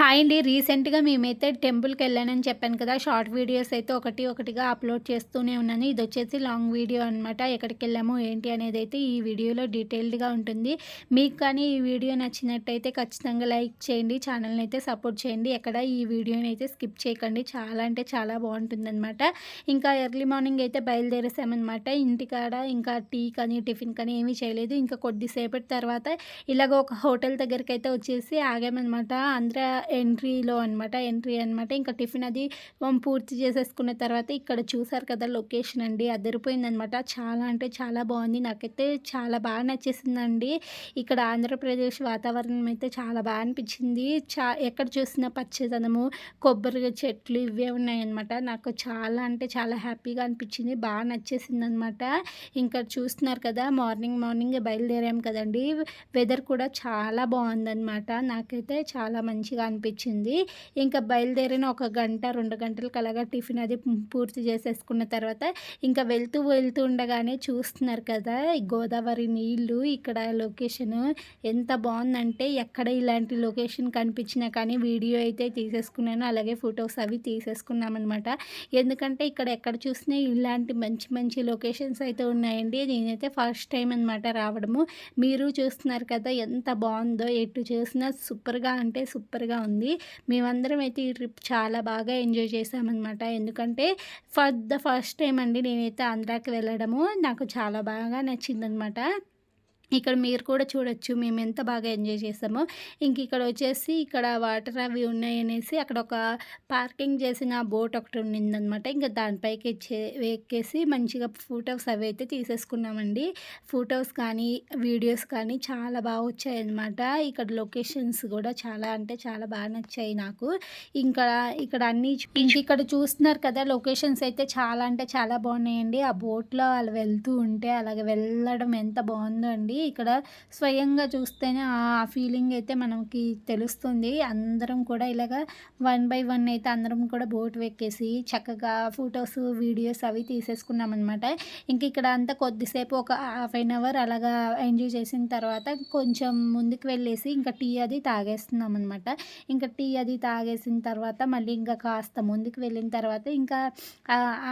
Hi అండి. రీసెంట్‌గా మేమైతే టెంపుల్‌కెళ్ళానని చెప్పాను కదా! షార్ట్ వీడియోస్ అయితే ఒకటిగా అప్‌లోడ్ చేస్తూనే ఉన్నాను. ఇదొచ్చేసి లాంగ్ వీడియో అనమాట. ఎక్కడికెళ్ళాము, ఏంటి అనేదైతే ఈ వీడియోలో డీటెయిల్డ్‌గా ఉంటుంది. మీకు కానీ ఈ వీడియో నచ్చినట్టయితే ఖచ్చితంగా లైక్ చేయండి. ఛానల్‌ని అయితే సపోర్ట్ చేయండి. ఎక్కడ ఈ వీడియోనైతే స్కిప్ చేయకండి. చాలా అంటే చాలా బావుంటుందనమాట. ఇంకా ఎర్లీ మార్నింగ్ అయితే బయలుదేరేసామనమాట. ఇంటికాడ ఇంకా టీ కానీ, టిఫిన్ కానీ ఏమీ చేయలేదు. ఇంకా కొద్దిసేపటి తర్వాత ఇలాగ ఒక హోటల్ దగ్గరికైతే వచ్చేసి ఆగామనమాట. ఎంట్రీ అనమాట. ఇంకా టిఫిన్ అది పూర్తి చేసేసుకున్న తర్వాత ఇక్కడ చూసారు కదా లొకేషన్ అండి. అదిరిపోయిందనమాట. చాలా అంటే చాలా బాగుంది. నాకైతే చాలా బాగా నచ్చేసిందండి. ఇక్కడ ఆంధ్రప్రదేశ్ వాతావరణం అయితే చాలా బాగా అనిపించింది. ఎక్కడ చూసినా పచ్చదనము, కొబ్బరి చెట్లు ఇవే ఉన్నాయన్నమాట. నాకు చాలా అంటే చాలా హ్యాపీగా అనిపించింది. బాగా నచ్చేసిందనమాట. ఇంకా చూస్తున్నారు కదా మార్నింగే బయలుదేరాం కదండి. వెదర్ కూడా చాలా బాగుందనమాట. నాకైతే చాలా మంచిగా అనిపించింది. ఇంకా బయలుదేరిన ఒక గంట, 2 గంటలకి అలాగా టిఫిన్ అది పూర్తి చేసేసుకున్న తర్వాత ఇంకా వెళ్తూ ఉండగానే చూస్తున్నారు కదా ఈ గోదావరి నీళ్ళు. ఇక్కడ లొకేషను ఎంత బాగుందంటే ఎక్కడ ఇలాంటి లొకేషన్ కనిపించినా కానీ వీడియో అయితే తీసేసుకున్నాను. అలాగే ఫొటోస్ అవి తీసేసుకున్నామనమాట. ఎందుకంటే ఇక్కడ ఎక్కడ చూసినా ఇలాంటి మంచి మంచి లొకేషన్స్ అయితే ఉన్నాయండి. నేనైతే ఫస్ట్ టైం అనమాట రావడము. మీరు చూస్తున్నారు కదా ఎంత బాగుందో, ఎటు చూసినా సూపర్గా అంటే సూపర్గా ఉంది. మేమందరం అయితే ఈ ట్రిప్ చాలా బాగా ఎంజాయ్ చేసామన్నమాట. ఎందుకంటే ఫస్ట్ టైం అండి నేనైతే ఆంధ్రాకి వెళ్ళడము. నాకు చాలా బాగా నచ్చిందనమాట. ఇక్కడ మీరు కూడా చూడొచ్చు మేము ఎంత బాగా ఎంజాయ్ చేసామో. ఇక్కడ వచ్చేసి ఇక్కడ వాటర్ అవి ఉన్నాయనేసి అక్కడ ఒక పార్కింగ్ చేసిన బోట్ ఒకటి ఉండిందనమాట. ఇంకా దానిపైకి ఎక్కేసి మంచిగా ఫొటోస్ అవి అయితే తీసేసుకున్నామండి. ఫొటోస్ కానీ వీడియోస్ కానీ చాలా బాగా వచ్చాయన్నమాట. ఇక్కడ లొకేషన్స్ కూడా చాలా అంటే చాలా బాగా నచ్చాయి నాకు. ఇంకా ఇక్కడ అన్నీ ఇక్కడ చూస్తున్నారు కదా లొకేషన్స్ అయితే చాలా అంటే చాలా బాగున్నాయండి. ఆ బోట్లో వాళ్ళు వెళ్తూ ఉంటే అలాగే వెళ్ళడం ఎంత బాగుందో అండి. ఇక్కడ స్వయంగా చూస్తేనే ఆ ఫీలింగ్ అయితే మనకి తెలుస్తుంది. అందరం కూడా ఇలాగా 1 బై 1 అయితే అందరం కూడా బోట్ ఎక్కేసి చక్కగా ఫొటోస్, వీడియోస్ అవి తీసేసుకున్నామనమాట. ఇక్కడ అంతా కొద్దిసేపు ఒక హాఫ్ ఎన్ అవర్ అలాగా ఎంజాయ్ చేసిన తర్వాత కొంచెం ముందుకు వెళ్ళేసి ఇంకా టీ అది తాగేస్తున్నామనమాట. టీ అది తాగేసిన తర్వాత మళ్ళీ ఇంకా కాస్త ముందుకు వెళ్ళిన తర్వాత ఇంకా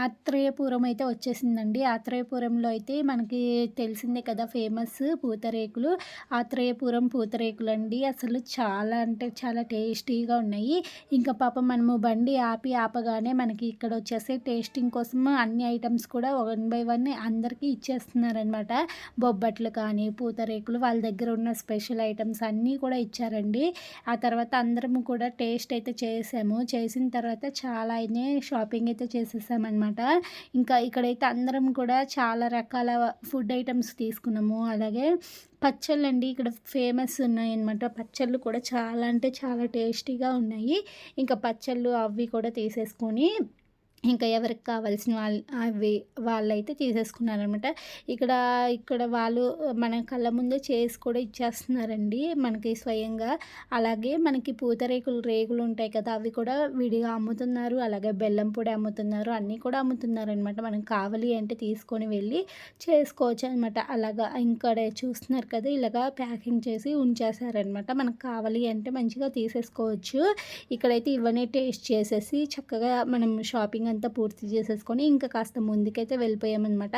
ఆత్రేయపురం అయితే వచ్చేసిందండి. ఆత్రేయపురంలో అయితే మనకి తెలిసిందే కదా ఫేమస్ పూతరేకులు. ఆత్రేయపురం పూతరేకులండి. అసలు చాలా అంటే చాలా టేస్టీగా ఉన్నాయి. పాపం మనము బండి ఆపగానే మనకి ఇక్కడ వచ్చేసి టేస్టింగ్ కోసం అన్ని ఐటమ్స్ కూడా 1 బై 1 అందరికీ ఇచ్చేస్తున్నారనమాట. బొబ్బట్లు కానీ, పూతరేకులు వాళ్ళ దగ్గర ఉన్న స్పెషల్ ఐటమ్స్ అన్నీ కూడా ఇచ్చారండి. ఆ తర్వాత అందరము కూడా టేస్ట్ అయితే చేసాము. చేసిన తర్వాత చాలా షాపింగ్ అయితే చేసేసామన్నమాట. ఇక్కడైతే అందరం కూడా చాలా రకాల ఫుడ్ ఐటమ్స్ తీసుకున్నాము. అలాగే పచ్చళ్ళండి ఇక్కడ ఫేమస్ ఉన్నాయన్నమాట. పచ్చళ్ళు కూడా చాలా అంటే చాలా టేస్టీగా ఉన్నాయి. పచ్చళ్ళు అవి కూడా తీసేసుకొని ఎవరికి కావాల్సిన వాళ్ళైతే తీసేసుకున్నారనమాట. ఇక్కడ ఇక్కడ వాళ్ళు మన కళ్ళ ముందే చేసి కూడా ఇచ్చేస్తున్నారండి మనకి స్వయంగా. అలాగే మనకి రేగులు ఉంటాయి కదా అవి కూడా విడిగా అమ్ముతున్నారు. అలాగే బెల్లం పొడి అమ్ముతున్నారు. అన్నీ కూడా అమ్ముతున్నారనమాట. మనకు కావాలి అంటే తీసుకొని వెళ్ళి చేసుకోవచ్చు అనమాట. అలాగా ఇక్కడ చూస్తున్నారు కదా ఇలాగా ప్యాకింగ్ చేసి ఉంచేసారనమాట. మనకు కావాలి అంటే మంచిగా తీసేసుకోవచ్చు. ఇక్కడైతే ఇవన్నీ టేస్ట్ చేసేసి చక్కగా మనం షాపింగ్ అంతా పూర్తి చేసేసుకొని కాస్త ముందుకైతే వెళ్ళిపోయామన్నమాట.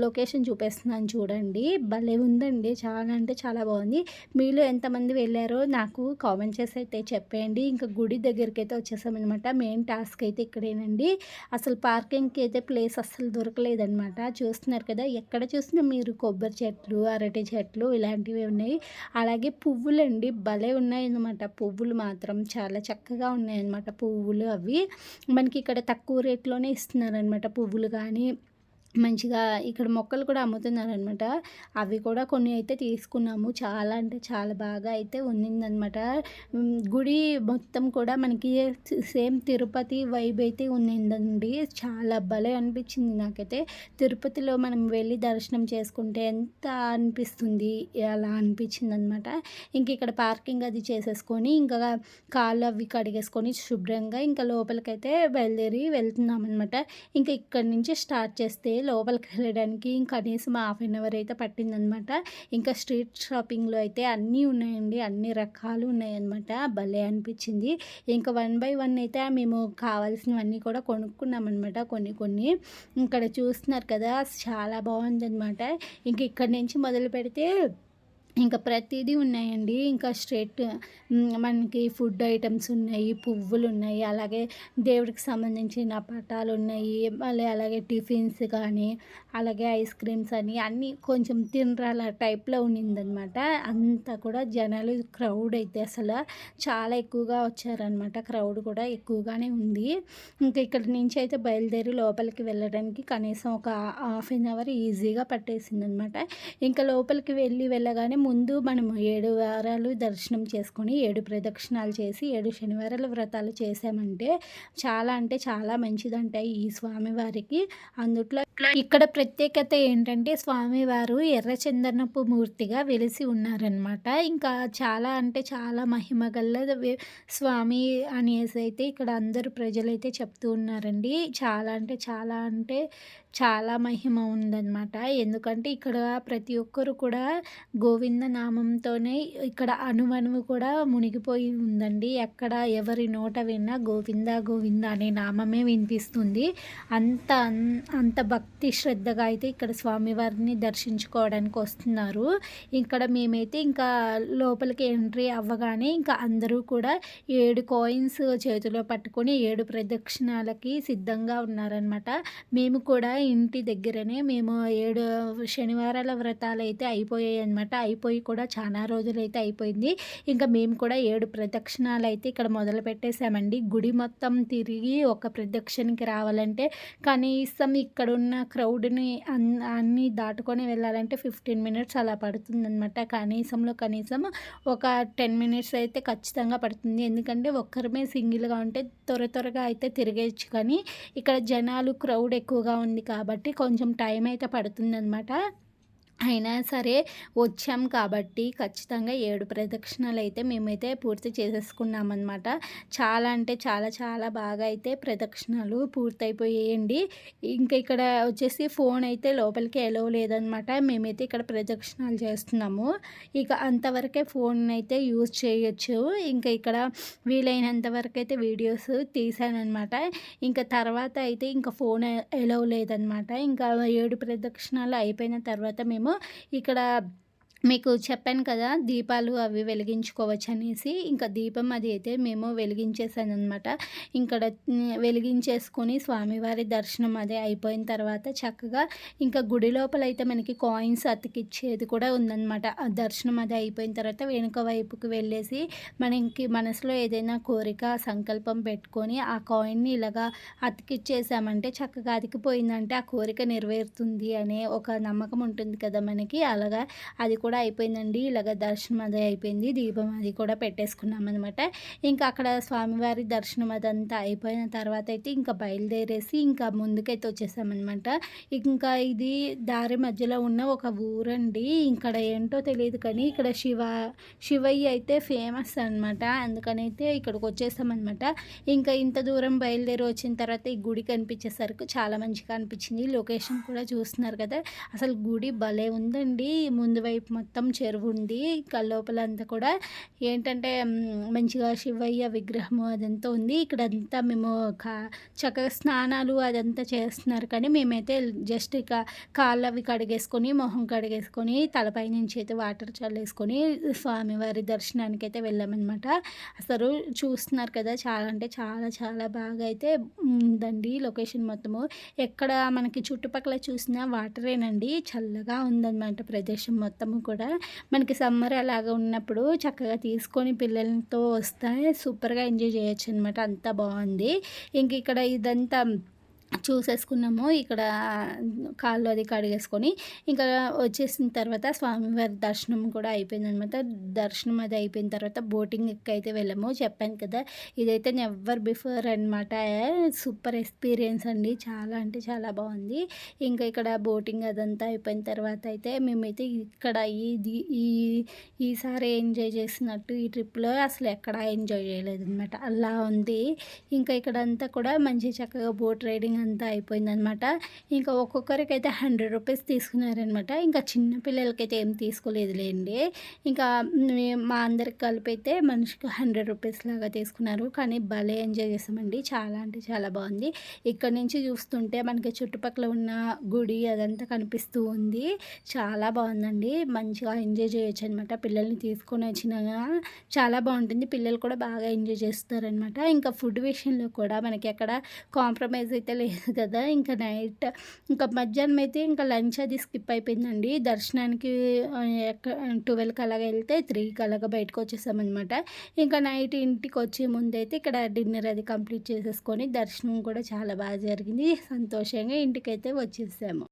లొకేషన్ చూపిస్తున్నాను చూడండి. భలే ఉందండి. చాలా అంటే చాలా బాగుంది. మీలో ఎంతమంది వెళ్ళారో నాకు కామెంట్ చేసి అయితే చెప్పేయండి. గుడి దగ్గరికి అయితే వచ్చేసామన్నమాట. మెయిన్ టాస్క్ అయితే ఇక్కడేనండి. అసలు పార్కింగ్కి అయితే ప్లేస్ అస్సలు దొరకలేదన్నమాట. చూస్తున్నారు కదా ఎక్కడ చూసినా మీరు కొబ్బరి చెట్లు, అరటి చెట్లు ఇలాంటివి ఉన్నాయి. అలాగే పువ్వులండి భలే ఉన్నాయన్నమాట. పువ్వులు మాత్రం చాలా చక్కగా ఉన్నాయన్నమాట. పువ్వులు అవి మనకి ఇక్కడ తక్కువ రేట్లోనే ఇస్తున్నారనమాట. పువ్వులు కానీ మంచిగా ఇక్కడ మొక్కలు కూడా అమ్ముతున్నారనమాట. అవి కూడా కొన్ని అయితే తీసుకున్నాము. చాలా అంటే చాలా బాగా అయితే ఉన్నిందనమాట. గుడి మొత్తం కూడా మనకి సేమ్ తిరుపతి వైబ్ అయితే ఉన్నిందండి. చాలా భలే అనిపించింది నాకైతే. తిరుపతిలో మనం వెళ్ళి దర్శనం చేసుకుంటే ఎంత అనిపిస్తుంది అలా అనిపించింది అనమాట. ఇక్కడ పార్కింగ్ అది చేసేసుకొని కాళ్ళు అవి కడిగేసుకొని శుభ్రంగా లోపలికైతే బయలుదేరి వెళ్తున్నాం అనమాట. ఇక్కడి నుంచి స్టార్ట్ చేస్తే లోపలికి వెళ్ళడానికి కనీసం హాఫ్ అన్ అవర్ అయితే పట్టిందనమాట. ఇంకా స్ట్రీట్ షాపింగ్‌లో అయితే అన్నీ ఉన్నాయండి. అన్ని రకాలు ఉన్నాయన్నమాట. భలే అనిపించింది. ఇంకా వన్ బై వన్ అయితే మేము కావాల్సినవన్నీ కూడా కొనుక్కున్నామనమాట కొన్ని కొన్ని. ఇక్కడ చూస్తున్నారు కదా! చాలా బావుందనమాట. ఇంక ఇక్కడి నుంచి మొదలుపెడితే ఇంకా ప్రతీదీ ఉన్నాయండి. ఇంకా మనకి ఫుడ్ ఐటెమ్స్ ఉన్నాయి, పువ్వులున్నాయి, అలాగే దేవుడికి సంబంధించిన పటాలున్నాయి. మళ్ళీ అలాగే టిఫిన్స్ కానీ, అలాగే ఐస్ క్రీమ్స్ అని అన్నీ కొంచెం తినరాల టైప్‌లో ఉన్నిందనమాట. అంతా కూడా జనాలు క్రౌడ్ అయితే చాలా ఎక్కువగా వచ్చారనమాట. క్రౌడ్ కూడా ఎక్కువగానే ఉంది. ఇంకా ఇక్కడి నుంచి అయితే బయలుదేరి లోపలికి వెళ్ళడానికి కనీసం ఒక హాఫ్ ఎన్ అవర్ ఈజీగా పట్టేసిందనమాట. ఇంకా లోపలికి వెళ్ళగానే ముందు మనము 7 వారాలు దర్శనం చేసుకొని 7 ప్రదక్షిణాలు చేసి 7 శనివారాల వ్రతాలు చేసామంటే చాలా అంటే చాలా మంచిదంట ఈ స్వామివారికి. అందుట్లో ఇక్కడ ప్రత్యేకత ఏంటంటే స్వామివారు ఎర్రచందనపు మూర్తిగా వెలిసి ఉన్నారనమాట. ఇంకా చాలా అంటే చాలా మహిమగల స్వామి అనేసి అయితే ఇక్కడ అందరూ ప్రజలైతే చెప్తూ ఉన్నారండి. చాలా మహిమ ఉందన్నమాట. ఎందుకంటే ఇక్కడ ప్రతి ఒక్కరు కూడా గోవింద నామంతోనే ఇక్కడ అణువణువు కూడా మునిగిపోయి ఉందండి. ఎక్కడ ఎవరి నోట విన్నా గోవింద గోవింద అనే నామమే వినిపిస్తుంది. అంత అంత భక్తి శ్రద్ధగా అయితే ఇక్కడ స్వామివారిని దర్శించుకోవడానికి వస్తున్నారు. ఇక్కడ మేమైతే ఇంకా లోపలికి ఎంట్రీ అవ్వగానే ఇంకా అందరూ కూడా 7 కాయిన్స్ చేతిలో పట్టుకొని 7 ప్రదక్షిణాలకి సిద్ధంగా ఉన్నారనమాట. మేము కూడా ఇంటి దగ్గరనే 7 శనివారాల వ్రతాలైతే అయిపోయాయన్నమాట. అయిపోయి కూడా చాలా రోజులైతే అయిపోయింది. ఇంకా మేము కూడా 7 ప్రదక్షిణాలైతే ఇక్కడ మొదలుపెట్టేసామండి. గుడి మొత్తం తిరిగి ఒక ప్రదక్షిణకి రావాలంటే కనీసం ఇక్కడున్న క్రౌడ్‌ని అన్నీ దాటుకొని వెళ్ళాలంటే 15 మినిట్స్ అలా పడుతుందనమాట. కనీసం ఒక 10 మినిట్స్ అయితే ఖచ్చితంగా పడుతుంది. ఎందుకంటే ఒక్కరమే సింగిల్‌గా ఉంటే త్వరగా అయితే తిరిగేయచ్చు. కానీ ఇక్కడ జనాలు క్రౌడ్ ఎక్కువగా ఉంది కాబట్టి కొంచెం టైం అయితే పడుతుందనమాట. అయినా సరే వచ్చాం కాబట్టి ఖచ్చితంగా 7 ప్రదక్షిణాలైతే మేమైతే పూర్తి చేసేసుకున్నామన్నమాట. చాలా అంటే చాలా బాగా అయితే ప్రదక్షిణాలు పూర్తయిపోయాయండి. ఇంకా ఇక్కడ వచ్చేసి ఫోన్ అయితే లోపలికి ఎలవ్ లేదనమాట. మేమైతే ఇక్కడ ప్రదక్షిణాలు చేస్తున్నాము. ఇక అంతవరకే ఫోన్ అయితే యూజ్ చేయొచ్చు. ఇంకా ఇక్కడ వీలైనంత వరకు అయితే వీడియోస్ తీసాననమాట. ఇంకా తర్వాత అయితే ఇంకా ఫోన్ ఎలవ్ లేదనమాట. ఇంకా 7 ప్రదక్షిణాలు అయిపోయిన తర్వాత మేము ఇక్కడ మీకు చెప్పాను కదా దీపాలు అవి వెలిగించుకోవచ్చు అనేసి. ఇంకా దీపం అది అయితే మేము వెలిగించేసానమాట. ఇక్కడ వెలిగించేసుకొని స్వామివారి దర్శనం అదే అయిపోయిన తర్వాత చక్కగా ఇంకా గుడి లోపల అయితే మనకి కాయిన్స్ అతికిచ్చేది కూడా ఉందన్నమాట. ఆ దర్శనం అది అయిపోయిన తర్వాత వెనుక వైపుకి వెళ్ళేసి మనకి మనసులో ఏదైనా కోరిక సంకల్పం పెట్టుకొని ఆ కాయిన్ని ఇలాగా అతికిచ్చేసామంటే చక్కగా అతికిపోయిందంటే ఆ కోరిక నెరవేరుతుంది అనే ఒక నమ్మకం ఉంటుంది కదా మనకి. అలాగా అది కూడా అయిపోయిందండి. ఇలాగ దర్శనం అది అయిపోయింది. దీపం అది కూడా పెట్టేసుకున్నామన్నమాట. ఇంకా అక్కడ స్వామివారి దర్శనం అదంతా అయిపోయిన తర్వాత అయితే ఇంకా బయలుదేరేసి ఇంకా ముందుకైతే వచ్చేసామన్నమాట. ఇంకా ఇది దారి మధ్యలో ఉన్న ఒక ఊరండి. ఇక్కడ ఏంటో తెలియదు కానీ ఇక్కడ శివయ్య అయితే ఫేమస్ అనమాట. అందుకనైతే ఇక్కడికి వచ్చేసామన్నమాట. ఇంకా ఇంత దూరం బయలుదేరి వచ్చిన తర్వాత ఈ గుడి కనిపించేసరికి చాలా మంచిగా అనిపించింది. లొకేషన్ కూడా చూస్తున్నారు కదా, అసలు గుడి భలే ఉందండి. ముందు వైపు మొత్తం చెరువు ఉంది. లోపలంతా కూడా ఏంటంటే మంచిగా శివయ్య విగ్రహము అదంతా ఉంది. ఇక్కడంతా మేము చక్కగా స్నానాలు అదంతా చేస్తున్నారు. కానీ మేమైతే జస్ట్ ఇక కాళ్ళు అవి కడిగేసుకొని మొహం కడిగేసుకొని తలపై నుంచి అయితే వాటర్ చల్లేసుకొని స్వామివారి దర్శనానికి అయితే వెళ్ళామన్నమాట. అసలు చూస్తున్నారు కదా, చాలా అంటే చాలా బాగా అయితే ఉందండి లొకేషన్ మొత్తము. ఎక్కడ మనకి చుట్టుపక్కల చూసినా వాటరేనండి. చల్లగా ఉందన్నమాట ప్రదేశం మొత్తము కూడా. మనకి సమ్మర్ అలాగా ఉన్నప్పుడు చక్కగా తీసుకొని పిల్లలతో వస్తే సూపర్గా ఎంజాయ్ చేయొచ్చు అనమాట. అంతా బాగుంది. ఇంక ఇక్కడ ఇదంతా చూసేసుకున్నాము. ఇక్కడ కాళ్ళు అది కడిగేసుకొని ఇంకా వచ్చేసిన తర్వాత స్వామివారి దర్శనం కూడా అయిపోయిందనమాట. దర్శనం అది అయిపోయిన తర్వాత బోటింగ్కి అయితే వెళ్ళాము. చెప్పాను కదా, ఇదైతే నెవర్ బిఫోర్ అనమాట. సూపర్ ఎక్స్పీరియన్స్ అండి. చాలా అంటే చాలా బాగుంది. ఇంకా ఇక్కడ బోటింగ్ అదంతా అయిపోయిన తర్వాత అయితే మేమైతే ఇక్కడ ఈసారి ఎంజాయ్ చేసినట్టు ఈ ట్రిప్లో అసలు ఎక్కడా ఎంజాయ్ చేయలేదు అనమాట. అలా ఉంది. ఇంకా ఇక్కడంతా కూడా మంచి చక్కగా బోట్ రైడింగ్ అంతా అయిపోయిందనమాట. ఇంకా ఒక్కొక్కరికైతే 100 రూపీస్ తీసుకున్నారనమాట. ఇంకా చిన్న పిల్లలకైతే ఏం తీసుకోలేదులేండి. ఇంకా మా అందరికి కలిపైతే మనిషికి 100 రూపీస్ లాగా తీసుకున్నారు. కానీ భలే ఎంజాయ్ చేసామండి. చాలా అంటే చాలా బాగుంది. ఇక్కడ నుంచి చూస్తుంటే మనకి చుట్టుపక్కల ఉన్న గుడి అదంతా కనిపిస్తూ ఉంది. చాలా బాగుందండి. మంచిగా ఎంజాయ్ చేయొచ్చనమాట. పిల్లల్ని తీసుకొని వచ్చినా చాలా బాగుంటుంది. పిల్లలు కూడా బాగా ఎంజాయ్ చేస్తారనమాట. ఇంకా ఫుడ్ విషయంలో కూడా మనకి ఎక్కడ కాంప్రమైజ్ అయితే లేదు కదా! ఇంకా నైట్ ఇంకా మధ్యాహ్నం అయితే ఇంకా లంచ్ అది స్కిప్ అయిపోయిందండి. దర్శనానికి 12కి అలాగ వెళ్తే 3కి అలాగా బయటకొచ్చేసామనమాట. ఇంకా నైట్ ఇంటికొచ్చే ముందైతే ఇక్కడ డిన్నర్ అది కంప్లీట్ చేసేసుకొని దర్శనం కూడా చాలా బాగా జరిగింది. సంతోషంగా ఇంటికైతే వచ్చేసాము.